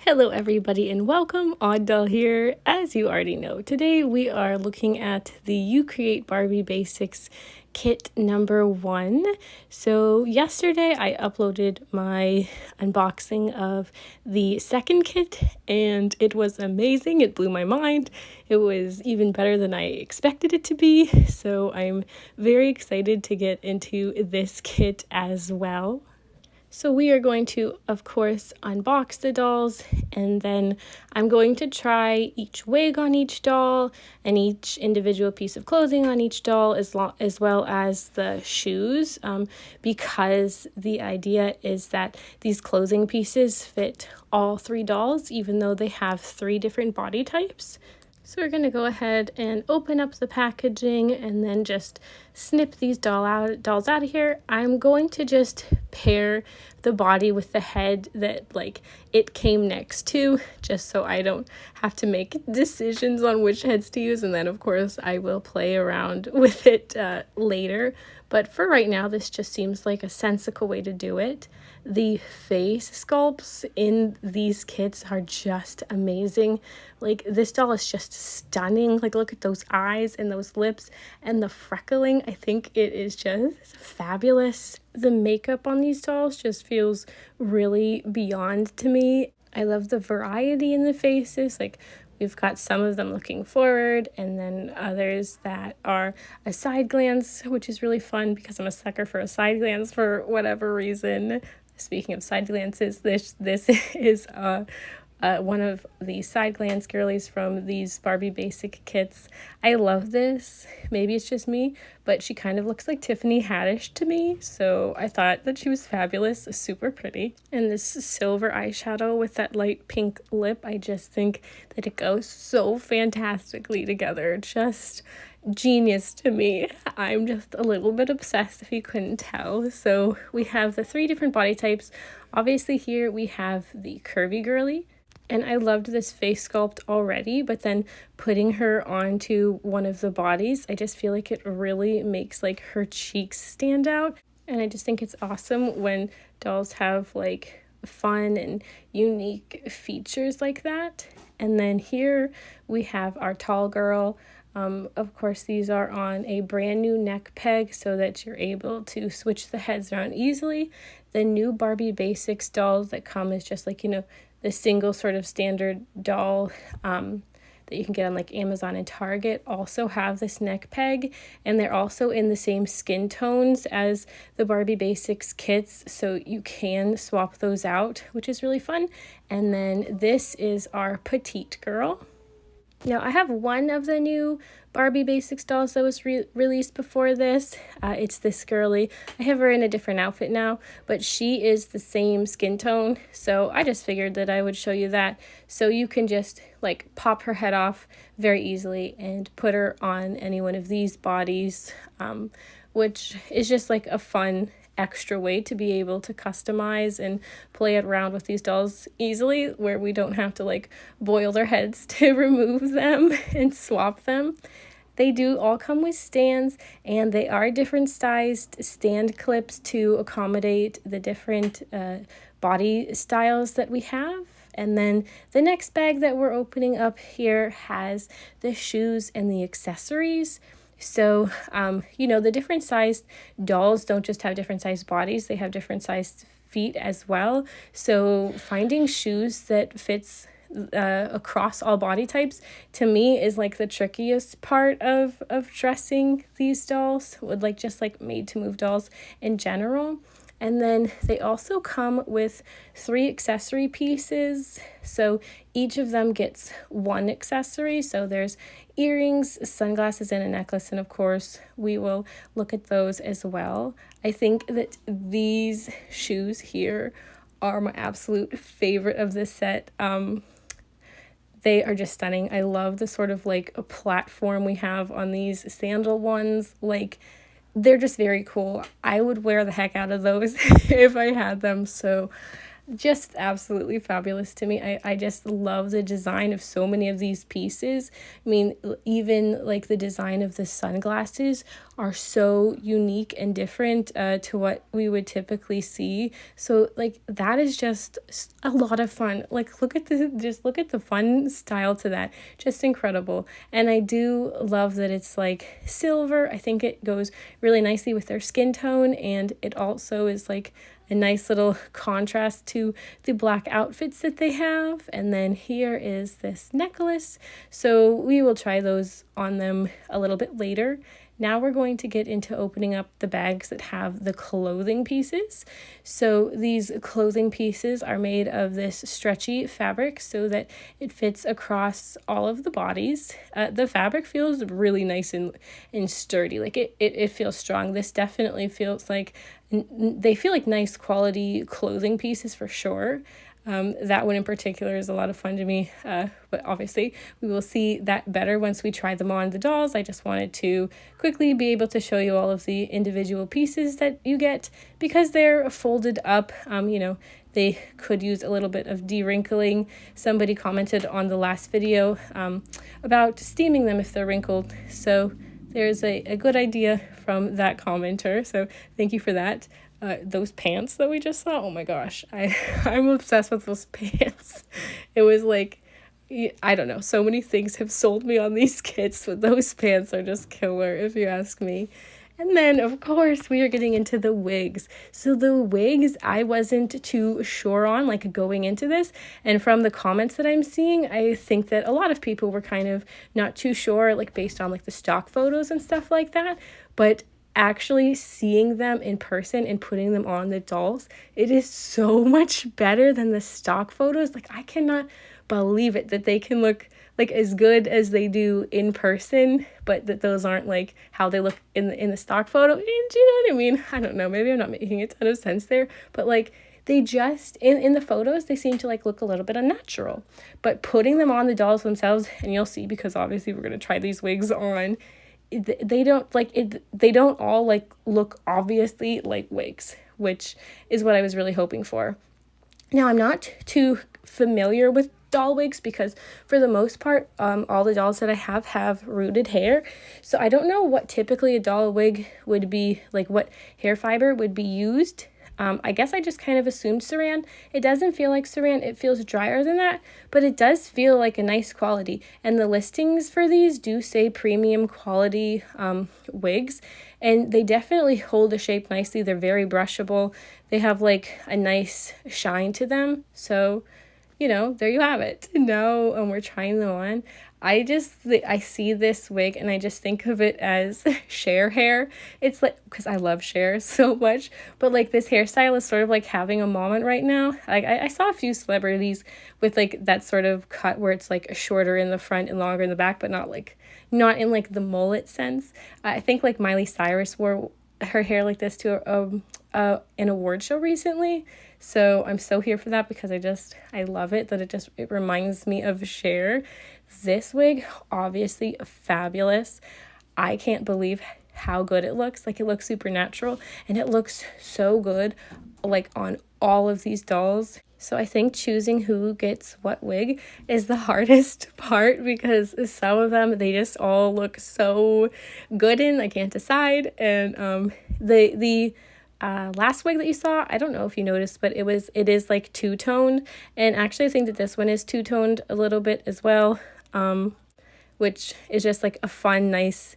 Hello everybody and welcome, Odd Doll here. As you already know, today we are looking at the You Create Barbie Basics kit number 1. So yesterday I uploaded my unboxing of the second kit and it was amazing. It blew my mind. It was even better than I expected it to be. So I'm very excited to get into this kit as well. So we are going to, of course, unbox the dolls, and then I'm going to try each wig on each doll and each individual piece of clothing on each doll, as well as the shoes, because the idea is that these clothing pieces fit all 3 dolls, even though they have 3 different body types. So we're going to go ahead and open up the packaging and then just snip these dolls out of here. I'm going to just pair the body with the head that it came next to, just so I don't have to make decisions on which heads to use. And then of course I will play around with it later. But for right now, this just seems like a sensible way to do it. The face sculpts in these kits are just amazing. Like, this doll is just stunning. Like, look at those eyes and those lips and the freckling. I think it is just fabulous. The makeup on these dolls just feels really beyond to me. I love the variety in the faces. Like, we've got some of them looking forward and then others that are a side glance, which is really fun because I'm a sucker for a side glance for whatever reason. Speaking of side glances, this is one of the side glance girlies from these Barbie basic kits. I love this. Maybe it's just me, but she kind of looks like Tiffany Haddish to me, so I thought that she was fabulous, super pretty. And this silver eyeshadow with that light pink lip, I just think that it goes so fantastically together. Just genius to me. I'm just a little bit obsessed, if you couldn't tell. So we have the 3 different body types. Obviously here we have the curvy girly, and I loved this face sculpt already, but then putting her onto one of the bodies, I just feel like it really makes like her cheeks stand out. And I just think it's awesome when dolls have like fun and unique features like that. And then here we have our tall girl. Of course, these are on a brand new neck peg so that you're able to switch the heads around easily. The new Barbie Basics dolls that come is just like, the single sort of standard doll that you can get on like Amazon and Target also have this neck peg, and they're also in the same skin tones as the Barbie Basics kits, so you can swap those out, which is really fun. And then this is our petite girl. Now, I have one of the new Barbie Basics dolls that was released before this. It's this girly. I have her in a different outfit now, but she is the same skin tone. So I just figured that I would show you that. So you can just like pop her head off very easily and put her on any one of these bodies, which is just like a fun extra way to be able to customize and play around with these dolls easily, where we don't have to like boil their heads to remove them and swap them. They do all come with stands, and they are different sized stand clips to accommodate the different body styles that we have. And then the next bag that we're opening up here has the shoes and the accessories. So, the different sized dolls don't just have different sized bodies, they have different sized feet as well. So finding shoes that fits across all body types, to me, is like the trickiest part of dressing these dolls, with just made to move dolls in general. And then they also come with 3 accessory pieces. So each of them gets 1 accessory. So there's earrings, sunglasses, and a necklace. And of course, we will look at those as well. I think that these shoes here are my absolute favorite of this set. They are just stunning. I love the sort of like a platform we have on these sandal ones. They're just very cool. I would wear the heck out of those if I had them. So just absolutely fabulous to me. I just love the design of so many of these pieces. I mean, even like the design of the sunglasses are so unique and different to what we would typically see. So like that is just a lot of fun. Like look at the fun style to that. Just incredible. And I do love that it's like silver. I think it goes really nicely with their skin tone, and it also is like a nice little contrast to the black outfits that they have. And then here is this necklace. So we will try those on them a little bit later. Now we're going to get into opening up the bags that have the clothing pieces. So these clothing pieces are made of this stretchy fabric so that it fits across all of the bodies. The fabric feels really nice and sturdy. Like it feels strong. This definitely feels like, they feel like nice quality clothing pieces for sure. That one in particular is a lot of fun to me, but obviously we will see that better once we try them on the dolls. I just wanted to quickly be able to show you all of the individual pieces that you get because they're folded up. They could use a little bit of de-wrinkling. Somebody commented on the last video about steaming them if they're wrinkled, so there's a good idea from that commenter, so thank you for that. Those pants that we just saw, oh my gosh, I'm obsessed with those pants. It was like, I don't know, so many things have sold me on these kits, but those pants are just killer if you ask me. And then, of course, we are getting into the wigs. So the wigs, I wasn't too sure on, like, going into this. And from the comments that I'm seeing, I think that a lot of people were kind of not too sure, like, based on, like, the stock photos and stuff like that. But actually seeing them in person and putting them on the dolls, it is so much better than the stock photos. Like, I cannot believe it that they can look like as good as they do in person, but that those aren't like how they look in the stock photo. And do you know what I mean? I don't know, maybe I'm not making a ton of sense there, but like they just in the photos they seem to like look a little bit unnatural, but putting them on the dolls themselves, and you'll see because obviously we're going to try these wigs on, they don't like it, they don't all like look obviously like wigs, which is what I was really hoping for. Now, I'm not too familiar with doll wigs because for the most part, all the dolls that I have rooted hair. So I don't know what typically a doll wig would be, like what hair fiber would be used. I guess I just kind of assumed saran. It doesn't feel like saran. It feels drier than that, but it does feel like a nice quality. And the listings for these do say premium quality wigs, and they definitely hold the shape nicely. They're very brushable. They have like a nice shine to them. So, there you have it. Now, we're trying them on. I see this wig and I just think of it as Cher hair. It's like, because I love Cher so much, but like this hairstyle is sort of like having a moment right now. Like I saw a few celebrities with like that sort of cut where it's like shorter in the front and longer in the back, but not in like the mullet sense. I think like Miley Cyrus wore her hair like this to an award show recently. So I'm so here for that because I love it, that it reminds me of Cher. This wig, obviously fabulous. I can't believe how good it looks. Like, it looks super natural and it looks so good like on all of these dolls. So I think choosing who gets what wig is the hardest part because some of them, they just all look so good in. I can't decide. And the last wig that you saw, I don't know if you noticed, but it is like two-toned. And actually I think that this one is two-toned a little bit as well, which is just like a fun, nice,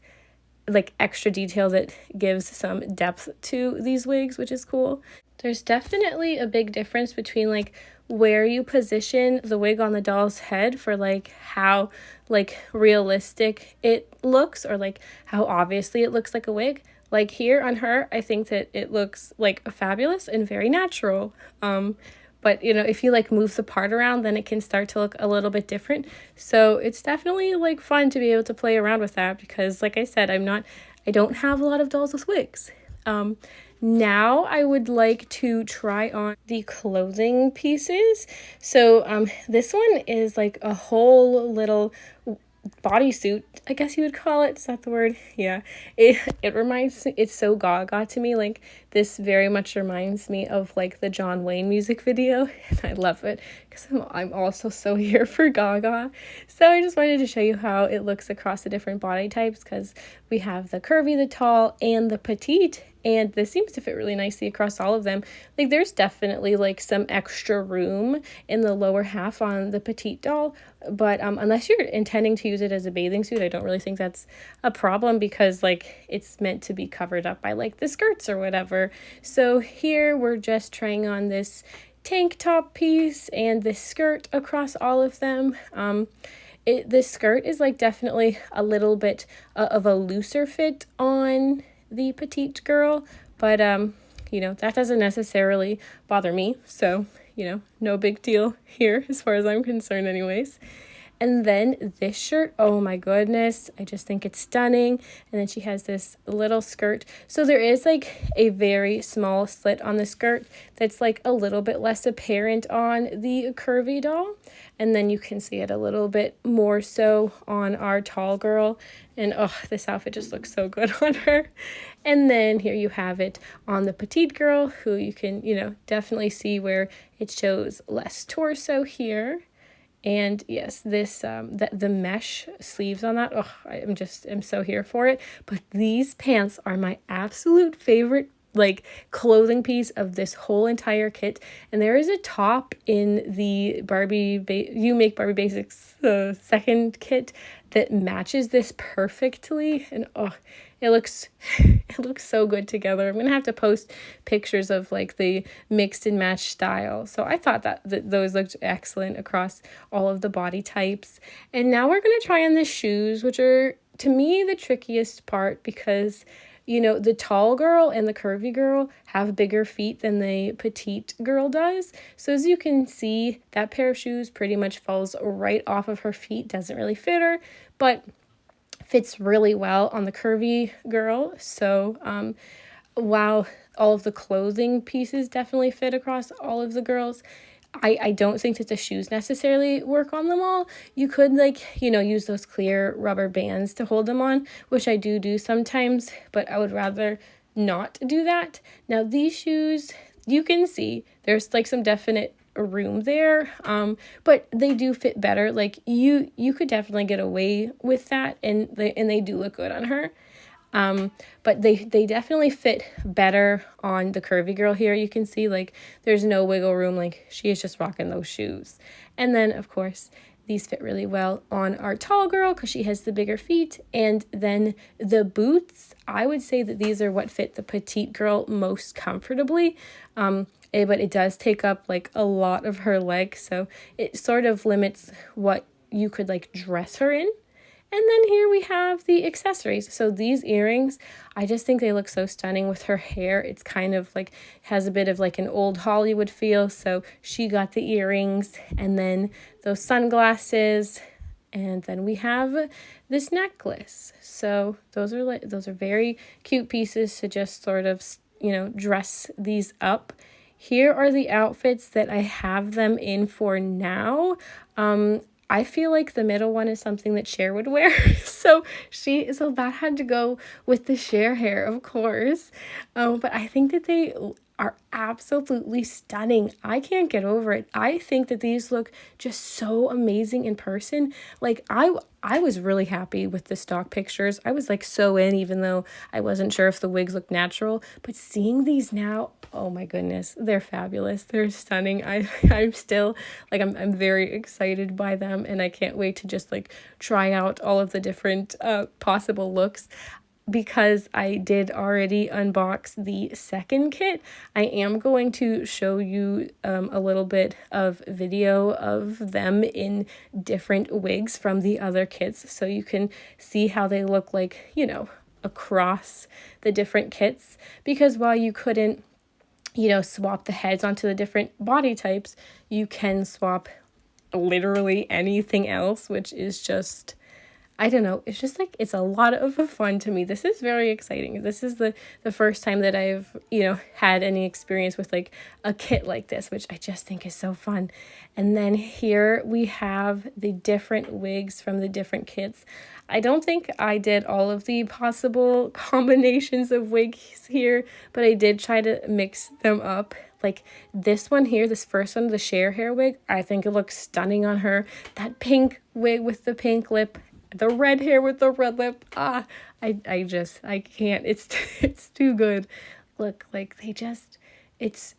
like extra detail that gives some depth to these wigs, which is cool. There's definitely a big difference between like where you position the wig on the doll's head for like how like realistic it looks, or like how obviously it looks like a wig. Like here on her, I think that it looks like fabulous and very natural. But if you like move the part around, then it can start to look a little bit different. So it's definitely like fun to be able to play around with that because, like I said, I don't have a lot of dolls with wigs. Now I would like to try on the clothing pieces. So this one is like a whole little bodysuit, I guess you would call it. Is that the word? Yeah. It's so gaga to me. Like This very much reminds me of like the John Wayne music video, and I love it because I'm also so here for Gaga. So I just wanted to show you how it looks across the different body types, because we have the curvy, the tall, and the petite, and this seems to fit really nicely across all of them. Like there's definitely like some extra room in the lower half on the petite doll, but unless you're intending to use it as a bathing suit, I don't really think that's a problem, because like it's meant to be covered up by like the skirts or whatever. So here we're just trying on this tank top piece and this skirt across all of them. This skirt is like definitely a little bit of a looser fit on the petite girl, but you know, that doesn't necessarily bother me, so you know, no big deal here as far as I'm concerned anyways. And then this shirt, oh my goodness, I just think it's stunning. And then she has this little skirt. So there is like a very small slit on the skirt that's like a little bit less apparent on the curvy doll. And then you can see it a little bit more so on our tall girl. And oh, this outfit just looks so good on her. And then here you have it on the petite girl, who you can, you know, definitely see where it shows less torso here. And yes, this the mesh sleeves on that, oh, I'm so here for it. But these pants are my absolute favorite like clothing piece of this whole entire kit. And there is a top in the You Make Barbie Basics second kit that matches this perfectly, and oh, it looks so good together. I'm gonna have to post pictures of like the mixed and matched style. So I thought that those looked excellent across all of the body types. And now we're gonna try on the shoes, which are to me the trickiest part, because you know, the tall girl and the curvy girl have bigger feet than the petite girl does. So as you can see, that pair of shoes pretty much falls right off of her feet, doesn't really fit her, but fits really well on the curvy girl. So while all of the clothing pieces definitely fit across all of the girls, I don't think that the shoes necessarily work on them all. You could like, you know, use those clear rubber bands to hold them on, which I do sometimes, but I would rather not do that. Now these shoes, you can see there's like some definite room there, but they do fit better. Like you could definitely get away with that, and they do look good on her. But they definitely fit better on the curvy girl here. You can see like there's no wiggle room, like she is just rocking those shoes. And then of course these fit really well on our tall girl because she has the bigger feet. And then the boots, I would say that these are what fit the petite girl most comfortably. But it does take up like a lot of her leg, so it sort of limits what you could like dress her in. And then here we have the accessories. So these earrings, I just think they look so stunning with her hair. It's kind of like, has a bit of like an old Hollywood feel. So she got the earrings, and then those sunglasses, and then we have this necklace. So those are very cute pieces to just sort of, you know, dress these up. Here are the outfits that I have them in for now. I feel like the middle one is something that Cher would wear. so that had to go with the Cher hair, of course. But I think that they are absolutely stunning. I can't get over it. I think that these look just so amazing in person. Like I was really happy with the stock pictures. I was like so in, even though I wasn't sure if the wigs looked natural. But seeing these now, oh my goodness, they're fabulous. They're stunning. I'm still like, I'm very excited by them, and I can't wait to just like try out all of the different possible looks. Because I did already unbox the second kit, I am going to show you a little bit of video of them in different wigs from the other kits, so you can see how they look like, you know, across the different kits. Because while you couldn't, you know, swap the heads onto the different body types, you can swap literally anything else, which is just I don't know. It's just like, it's a lot of fun to me. This is very exciting. This is the first time that I've, had any experience with like a kit like this, which I just think is so fun. And then here we have the different wigs from the different kits. I don't think I did all of the possible combinations of wigs here, but I did try to mix them up. Like this one here, this first one, the share hair wig, I think it looks stunning on her. That pink wig with the pink lip, the red hair with the red lip. I can't. It's too good. Look, like it's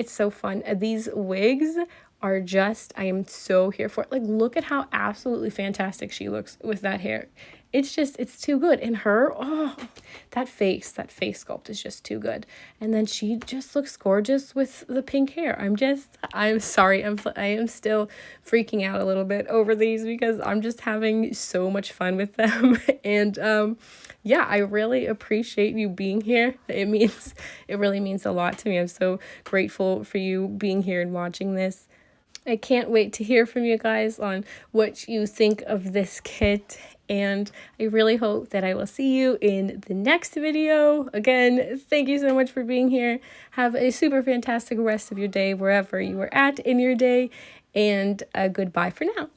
so fun. These wigs are just, I am so here for it. Like, look at how absolutely fantastic she looks with that hair. It's too good. And her, that face sculpt is just too good. And then she just looks gorgeous with the pink hair. I'm sorry. I am still freaking out a little bit over these because I'm just having so much fun with them. And, yeah, I really appreciate you being here. It really means a lot to me. I'm so grateful for you being here and watching this. I can't wait to hear from you guys on what you think of this kit, and I really hope that I will see you in the next video. Again, thank you so much for being here. Have a super fantastic rest of your day wherever you are at in your day, and goodbye for now.